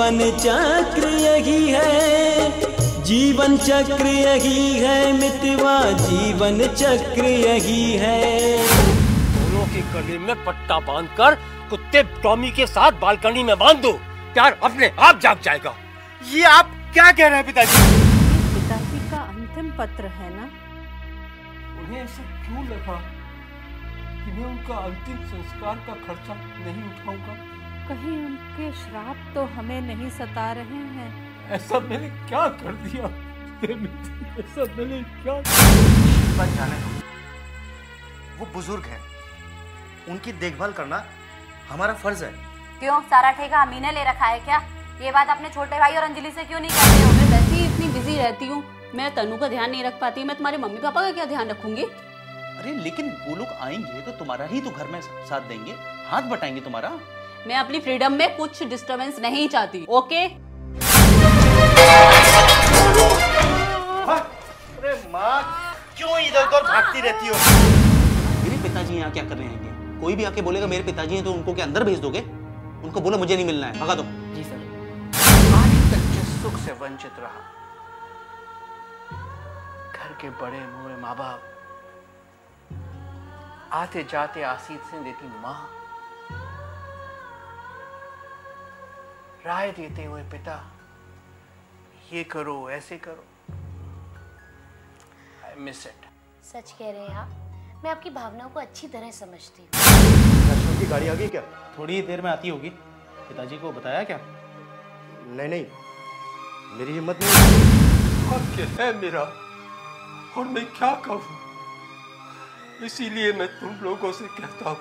जीवन चक्र यही है, जीवन चक्र यही है मितवा, जीवन चक्र यही है। दोनों के गले में पट्टा बांधकर कुत्ते टॉमी के साथ बालकनी में बांध दो, प्यार अपने आप जाग जाएगा। ये आप क्या कह रहे हैं पिताजी? पिताजी का अंतिम पत्र है ना? उन्हें ऐसा क्यों लगा कि मैं उनका अंतिम संस्कार का खर्चा नहीं उठाऊंगा? कहीं उनके श्राप तो हमें नहीं सता रहे हैं? ऐसा मैंने क्या कर दिया? ऐसा मैंने क्या? बात जाने दो, वो बुजुर्ग हैं, उनकी देखभाल करना हमारा फर्ज है। क्यों, सारा ठेका हम ही ने ले रखा है क्या? ये बात अपने छोटे भाई और अंजलि से क्यों नहीं कहते हो? मैं वैसे ही इतनी बिजी रहती हूँ, मैं तनु का ध्यान नहीं रख पाती, मैं तुम्हारे मम्मी पापा का क्या ध्यान रखूंगी? अरे लेकिन वो लोग आएंगे तो तुम्हारा ही तो घर में साथ देंगे, हाथ बटाएंगे तुम्हारा। मैं अपनी फ्रीडम में कुछ डिस्टर्बेंस नहीं चाहती, ओके? अरे माँ, क्यों इधर उधर भागती रहती हो? मेरे पिताजी यहाँ क्या कर रहे हैं? कोई भी आके बोलेगा मेरे पिताजी हैं तो उनको क्या अंदर भेज दोगे? उनको बोलो मुझे नहीं मिलना है, भगा दो। जी सर। आज तक जिस सुख से वंचित रहा, घर के बड़े मुए माँ बाप, आते जाते आसीसें देती माँ, राय देते हुए पिता, ये करो ऐसे करो, आई मिस इट। सच कह रहे हैं आप, मैं आपकी भावनाओं को अच्छी तरह समझती हूँ। लक्ष्मण की गाड़ी आ गई क्या? थोड़ी देर में आती होगी। पिताजी को बताया क्या? नहीं, मेरी हिम्मत नहीं। भाग्य है मेरा, और मैं क्या कहूँ? इसीलिए मैं तुम लोगों से कहता हूँ,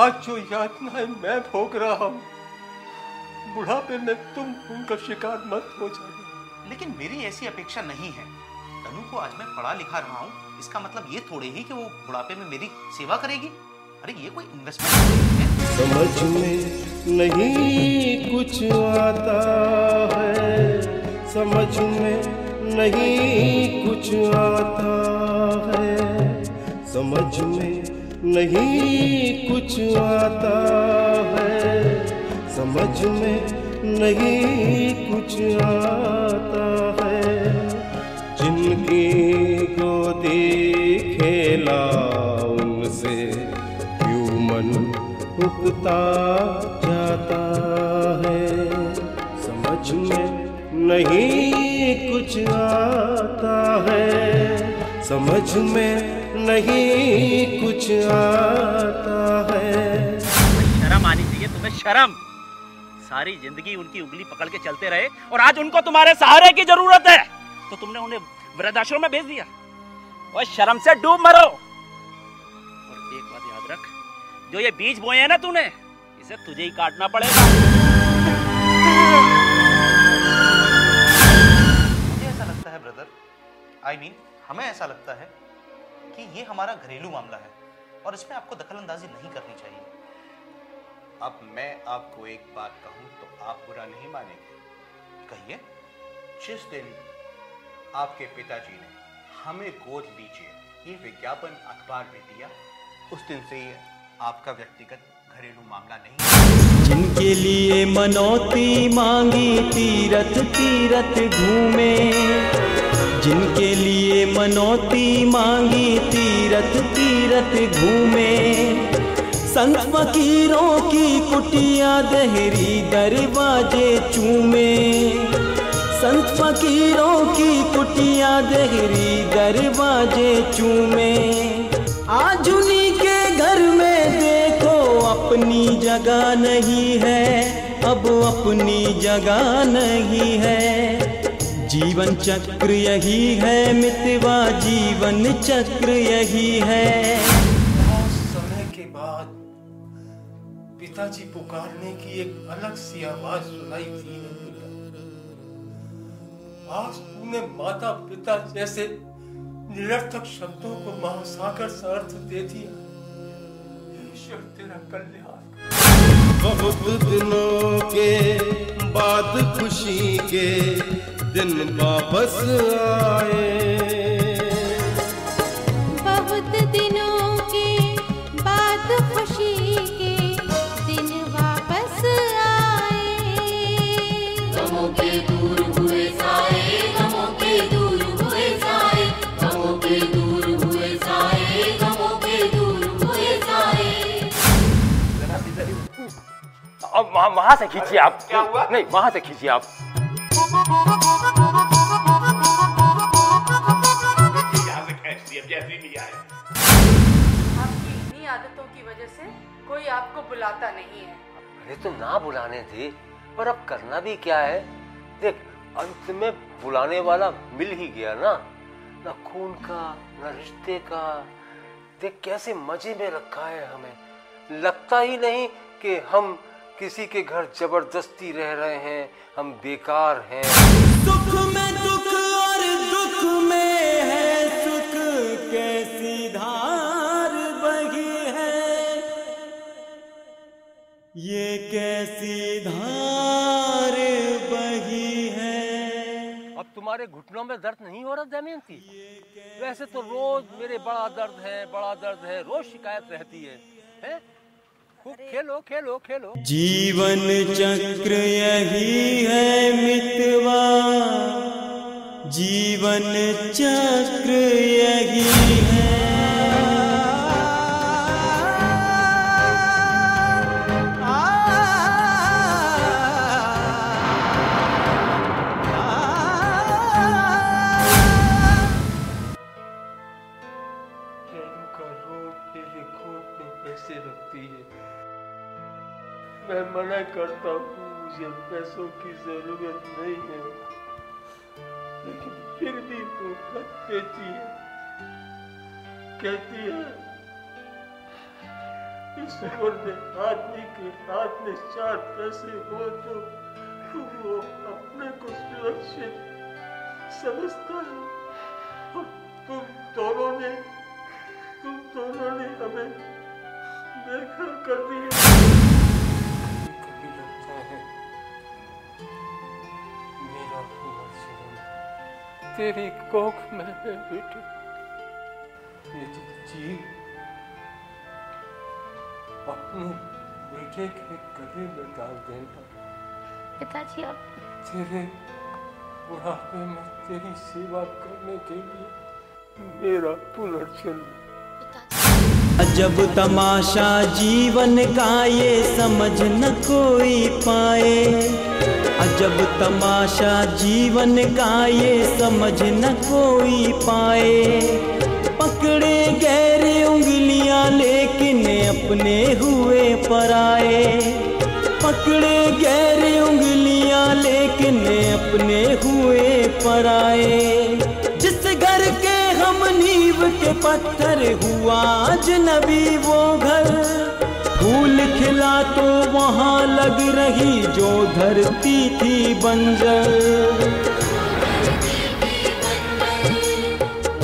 आज जो यातनाएं मैं भोग रहा हूँ, बुढ़ापे में तुम उनका शिकार मत हो जाना। लेकिन मेरी ऐसी अपेक्षा नहीं है। तनु को आज मैं पढ़ा लिखा रहा हूँ, इसका मतलब ये थोड़े ही कि वो बुढ़ापे में मेरी सेवा करेगी। अरे ये कोई इन्वेस्टमेंट है। समझ में नहीं कुछ आता है, समझ में नहीं कुछ आता है, समझ में नहीं कुछ आता है, समझ में नहीं कुछ आता है। जिनकी गोदी खेला उनसे क्यों मन उकता जाता है, समझ में नहीं कुछ आता है, समझ में नहीं कुछ आता है। शर्म आनी चाहिए तुम्हें, शर्म। सारी जिंदगी उनकी उंगली पकड़ के चलते रहे और आज उनको तुम्हारे सहारे की जरूरत है तो तुमने उन्हें वृद्धाश्रम में भेज दिया। और शर्म से डूब मरो। और एक बात याद रख, जो ये बीज बोए हैं ना तूने, इसे तुझे ही काटना पड़ेगा। मुझे ऐसा लगता है ब्रदर, हमें ऐसा लगता है कि ये हमारा घरेलू मामला है और इसमें आपको दखलंदाजी नहीं करनी चाहिए। अब मैं आपको एक बात कहूं तो आप बुरा नहीं मानेंगे। कहिए। जिस दिन आपके पिताजी ने हमें गोद लीजिए ये विज्ञापन अखबार में दिया, उस दिन से ये आपका व्यक्तिगत घरेलू मामला नहीं। जिनके लिए मनौती मांगी तीरथ तीरथ घूमे, जिनके लिए मनौती मांगी तीरथ तीरथ घूमे, संत फकीरों की कुटिया दहरी दरवाजे चूमे, संत फकीरों की कुटिया दहरी दरवाजे चूमे। आज उन्हीं के घर में देखो अपनी जगह नहीं है, अब अपनी जगह नहीं है। जीवन चक्र यही है मितवा, जीवन चक्र यही है। बहुत समय के बाद पिताजी पुकारने की एक अलग सी आवाज सुनाई थी। आज तूने माता पिता जैसे निरर्थक शब्दों को महासागर सा अर्थ दे दिया। ईश्वर तेरा कल्याण। बहुत दिनों के बाद खुशी के दिन वापस आए, बहुत दिनों के बाद खुशी के दिन वापस आए। के दूर हुए साए, गमों के दूर हुए साए, गमों के दूर हुए साए, गमों के दूर हुए साए। अब वहां से खींचिए आप। क्या हुआ? नहीं, वहां से खींचिए आप। आपकी इन्हीं आदतों की वजह से कोई आपको बुलाता नहीं है। अरे तो ना बुलाने थे, पर अब करना भी क्या है। देख, अंत में बुलाने वाला मिल ही गया ना खून का ना रिश्ते का। देख कैसे मजे में रखा है हमें। लगता ही नहीं कि हम किसी के घर जबरदस्ती रह रहे हैं, हम बेकार हैं। सुख में दुख और दुख में है सुख, कैसी धार बही है, ये कैसी धार बही है। अब तुम्हारे घुटनों में दर्द नहीं हो रहा दमयंती? वैसे तो रोज मेरे बड़ा दर्द है, रोज शिकायत रहती है? खेलो खेलो खेलो। जीवन चक्र यही है मितवा, जीवन चक्र यही है। ऐसे रखती है। मैं मना करता हूँ, मुझे पैसों की जरूरत नहीं है, लेकिन फिर भी वो हक देती है। कहती है इस उम्र में आदमी के हाथ में 4 पैसे हो तो वो अपने को सुरक्षित समझता है। और तुम दोनों ने हमें बेघर कर दिया। कभी लगता है मेरा पूरा जीवन तेरी कोख में है बेटे। ये जी अपने बेटे के गले में डाल देना। पिताजी आप तेरे बुढ़ापे में तेरी सेवा करने के लिए मेरा पुनर्जन्म। अजब तमाशा जीवन का ये समझ न कोई पाए, अजब तमाशा जीवन का ये समझ न कोई पाए। पकड़े गहरी उंगलियां लेकिन अपने हुए पराए, पकड़े गहरी उंगलियां लेकिन अपने हुए पराए। जिस घर के हम नींव के पत्थर हुआ अजनबी वो घर, फूल खिला तो वहाँ लग रही जो धरती थी बंजर।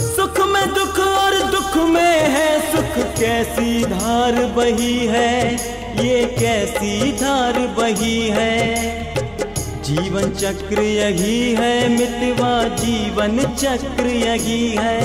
सुख में दुख और दुख में है सुख, कैसी धार बही है, ये कैसी धार बही है। जीवन चक्र यही है मितवा, जीवन चक्र यही है।